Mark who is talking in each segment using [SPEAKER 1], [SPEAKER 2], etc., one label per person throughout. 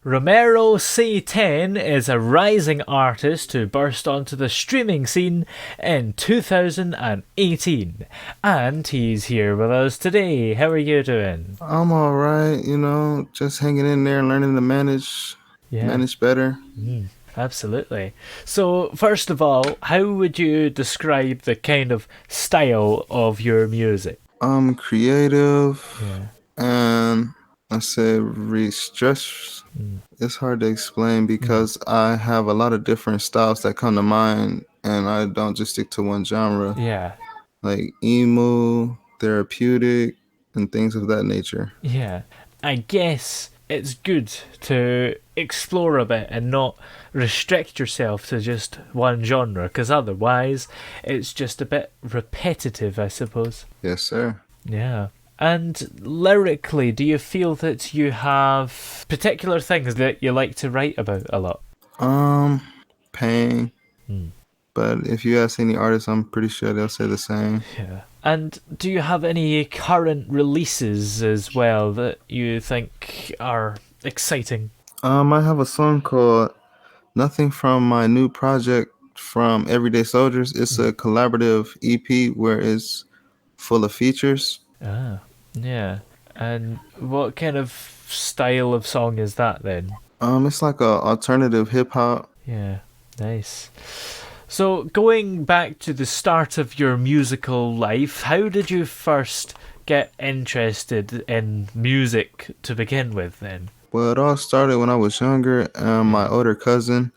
[SPEAKER 1] Romero Say10 is a rising artist who burst onto the streaming scene in 2018. And he's here with us today. How are you doing?
[SPEAKER 2] I'm all right, just hanging in there and learning to
[SPEAKER 1] Yeah,
[SPEAKER 2] manage better.
[SPEAKER 1] absolutely. So, first of all, how would you describe the kind of style of your music?
[SPEAKER 2] I'm creative
[SPEAKER 1] Yeah.
[SPEAKER 2] and I say stress.
[SPEAKER 1] Mm.
[SPEAKER 2] It's hard to explain
[SPEAKER 1] Mm.
[SPEAKER 2] because I have a lot of different styles that come to mind and I don't just stick to one genre,
[SPEAKER 1] Yeah.
[SPEAKER 2] like emo, therapeutic, and things of that nature.
[SPEAKER 1] Yeah. I guess it's good to explore a bit and not restrict yourself to just one genre, because otherwise it's just a bit repetitive, I suppose.
[SPEAKER 2] Yes, sir.
[SPEAKER 1] Yeah. And lyrically, do you feel that you have particular things that you like to write about a lot?
[SPEAKER 2] Um, Pain.
[SPEAKER 1] Hmm.
[SPEAKER 2] But if you ask any artist, I'm pretty sure they'll say the same.
[SPEAKER 1] Yeah. And do you have any current releases as well that you think are exciting?
[SPEAKER 2] I have a song called Nothing from my new project from Everyday Soldiers. It's
[SPEAKER 1] Hmm.
[SPEAKER 2] a collaborative EP where it's full of features.
[SPEAKER 1] Ah, yeah. And what kind of style of song is that then?
[SPEAKER 2] It's like a alternative hip hop.
[SPEAKER 1] Yeah, nice. So, going back to the start of your musical life, how did you first get interested in music to begin with then?
[SPEAKER 2] Well, it all started when I was younger. My
[SPEAKER 1] Yeah.
[SPEAKER 2] older cousin,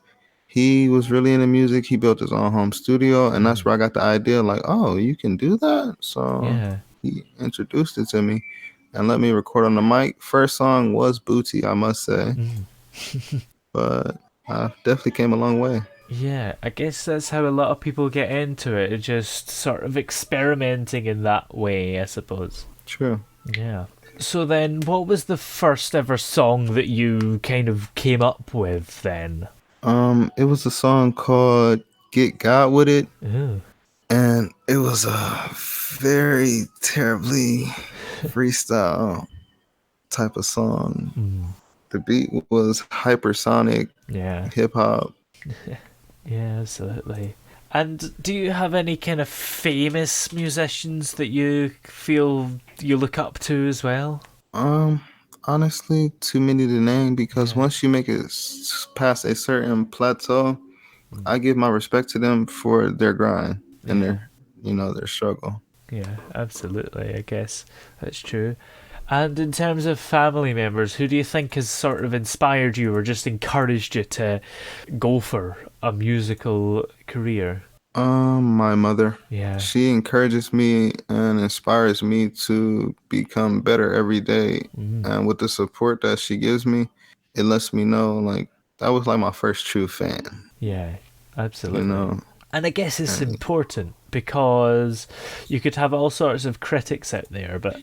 [SPEAKER 2] he was really into music. He built his own home studio, and that's
[SPEAKER 1] Mm.
[SPEAKER 2] where I got the idea. Like, oh, you can do that. So
[SPEAKER 1] Yeah.
[SPEAKER 2] he introduced it to me and let me record on the mic. First song was Booty, I must say,
[SPEAKER 1] Mm.
[SPEAKER 2] but I definitely came a long way.
[SPEAKER 1] Yeah, I guess that's how a lot of people get into it, just sort of experimenting in that way, I suppose.
[SPEAKER 2] True.
[SPEAKER 1] Yeah. So then, what was the first ever song that you kind of came up with then?
[SPEAKER 2] It was a song called "Get God with It,"
[SPEAKER 1] Ooh.
[SPEAKER 2] and it was a very terribly freestyle type of song.
[SPEAKER 1] Mm.
[SPEAKER 2] The beat was hypersonic
[SPEAKER 1] Yeah.
[SPEAKER 2] hip hop.
[SPEAKER 1] Yeah, absolutely. And do you have any kind of famous musicians that you feel you look up to as well?
[SPEAKER 2] Um, Honestly, too many to name because
[SPEAKER 1] Yeah.
[SPEAKER 2] once you make it past a certain plateau,
[SPEAKER 1] Mm.
[SPEAKER 2] I give my respect to them for their grind and
[SPEAKER 1] Yeah.
[SPEAKER 2] their struggle.
[SPEAKER 1] Yeah, absolutely. I guess that's true. And in terms of family members, who do you think has sort of inspired you or just encouraged you to go for a musical career?
[SPEAKER 2] My mother,
[SPEAKER 1] Yeah.
[SPEAKER 2] she encourages me and inspires me to become better every day.
[SPEAKER 1] Mm.
[SPEAKER 2] And with the support that she gives me, it lets me know like that was like my first true fan,
[SPEAKER 1] Yeah,
[SPEAKER 2] you
[SPEAKER 1] absolutely.
[SPEAKER 2] know.
[SPEAKER 1] And I guess it's
[SPEAKER 2] And
[SPEAKER 1] important because you could have all sorts of critics out there, but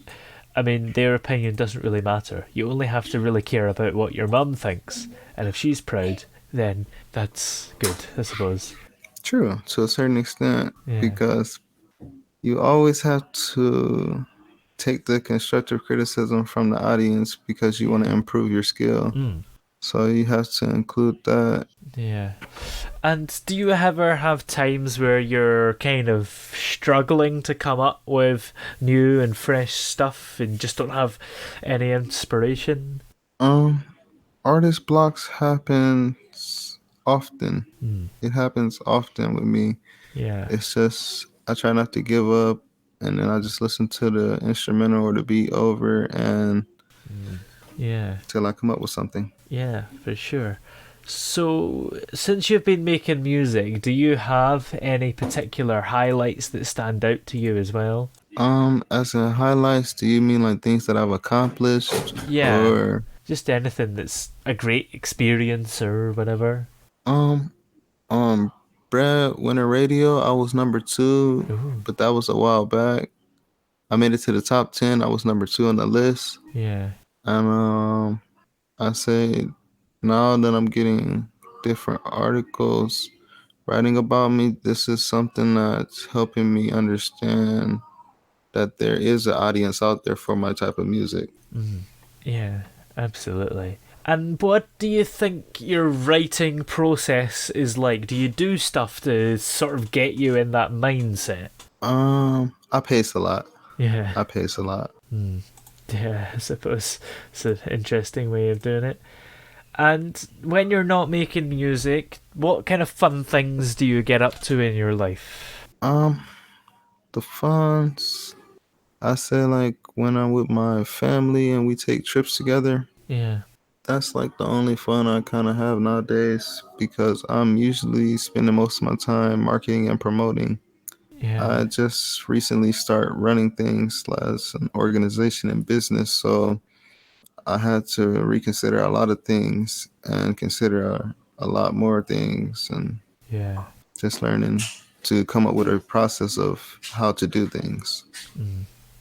[SPEAKER 1] I mean, their opinion doesn't really matter. You only have to really care about what your mum thinks, and if she's proud, then that's good, I suppose.
[SPEAKER 2] true to a certain extent
[SPEAKER 1] Yeah.
[SPEAKER 2] because you always have to take the constructive criticism from the audience because you want to improve your skill.
[SPEAKER 1] Mm.
[SPEAKER 2] So you have to include that.
[SPEAKER 1] Yeah. And do you ever have times where you're kind of struggling to come up with new and fresh stuff and just don't have any inspiration?
[SPEAKER 2] Um, Artist blocks happens often.
[SPEAKER 1] Mm.
[SPEAKER 2] It happens often with me.
[SPEAKER 1] Yeah.
[SPEAKER 2] It's just I try not to give up, and then I just listen to the instrumental or the beat over and
[SPEAKER 1] Mm. Yeah.
[SPEAKER 2] till I come up with something.
[SPEAKER 1] Yeah, for sure. So, since you've been making music, do you have any particular highlights that stand out to you as well?
[SPEAKER 2] As in highlights, do you mean like things that I've accomplished,
[SPEAKER 1] Yeah,
[SPEAKER 2] or
[SPEAKER 1] just anything that's a great experience or whatever.
[SPEAKER 2] um, um, Breadwinner Radio? I was number two,
[SPEAKER 1] Ooh,
[SPEAKER 2] but that was a while back. I made it to the top 10. I was number two on the list,
[SPEAKER 1] yeah.
[SPEAKER 2] and I say now that I'm getting different articles writing about me, this is something that's helping me understand that there is an audience out there for my type of music.
[SPEAKER 1] Mm, yeah, absolutely. And what do you think your writing process is like? Do you do stuff to sort of get you in that mindset?
[SPEAKER 2] I pace a lot.
[SPEAKER 1] Yeah.
[SPEAKER 2] I pace a lot.
[SPEAKER 1] Yeah, I suppose it's an interesting way of doing it. And when you're not making music, what kind of fun things do you get up to in your life?
[SPEAKER 2] Um, the funds. I say like when I'm with my family and we take trips together.
[SPEAKER 1] Yeah,
[SPEAKER 2] That's like the only fun I kind of have nowadays because I'm usually spending most of my time marketing and promoting.
[SPEAKER 1] yeah,
[SPEAKER 2] I just recently start running things as an organization and business, so I had to reconsider a lot of things and consider a lot more things and
[SPEAKER 1] yeah.
[SPEAKER 2] just learning to come up with a process of how to do things.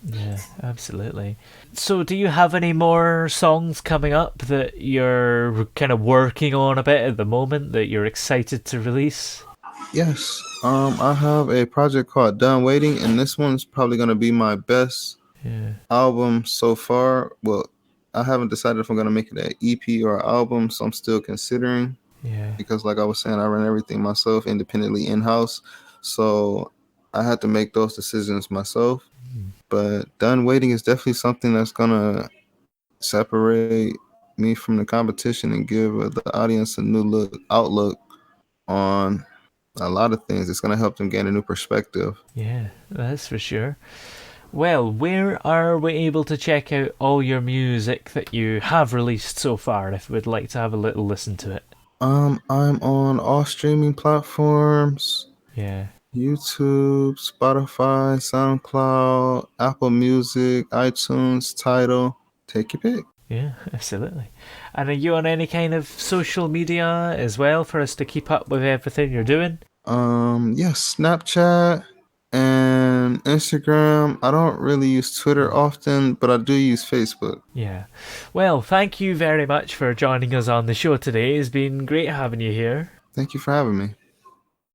[SPEAKER 1] Yeah, absolutely. So, do you have any more songs coming up that you're kind of working on a bit at the moment that you're excited to release?
[SPEAKER 2] Yes, I have a project called Done Waiting, and this one's probably gonna be my best
[SPEAKER 1] Yeah,
[SPEAKER 2] album so far. Well, I haven't decided if I'm gonna make it an EP or an album, so I'm still considering
[SPEAKER 1] yeah,
[SPEAKER 2] because, like I was saying, I run everything myself independently in house, so I had to make those decisions myself. But Done Waiting is definitely something that's gonna separate me from the competition and give the audience a new outlook on a lot of things. It's gonna help them gain a new perspective.
[SPEAKER 1] yeah, that's for sure. Well, where are we able to check out all your music that you have released so far if we'd like to have a little listen to it?
[SPEAKER 2] I'm on all streaming platforms:
[SPEAKER 1] Yeah,
[SPEAKER 2] YouTube, Spotify, SoundCloud, Apple Music, iTunes, Tidal. Take your pick.
[SPEAKER 1] yeah, absolutely. And are you on any kind of social media as well for us to keep up with everything you're doing?
[SPEAKER 2] Yes, Snapchat and Instagram. I don't really use Twitter often, but I do use Facebook.
[SPEAKER 1] Yeah. Well, thank you very much for joining us on the show today. It's been great having you here.
[SPEAKER 2] Thank you for having me.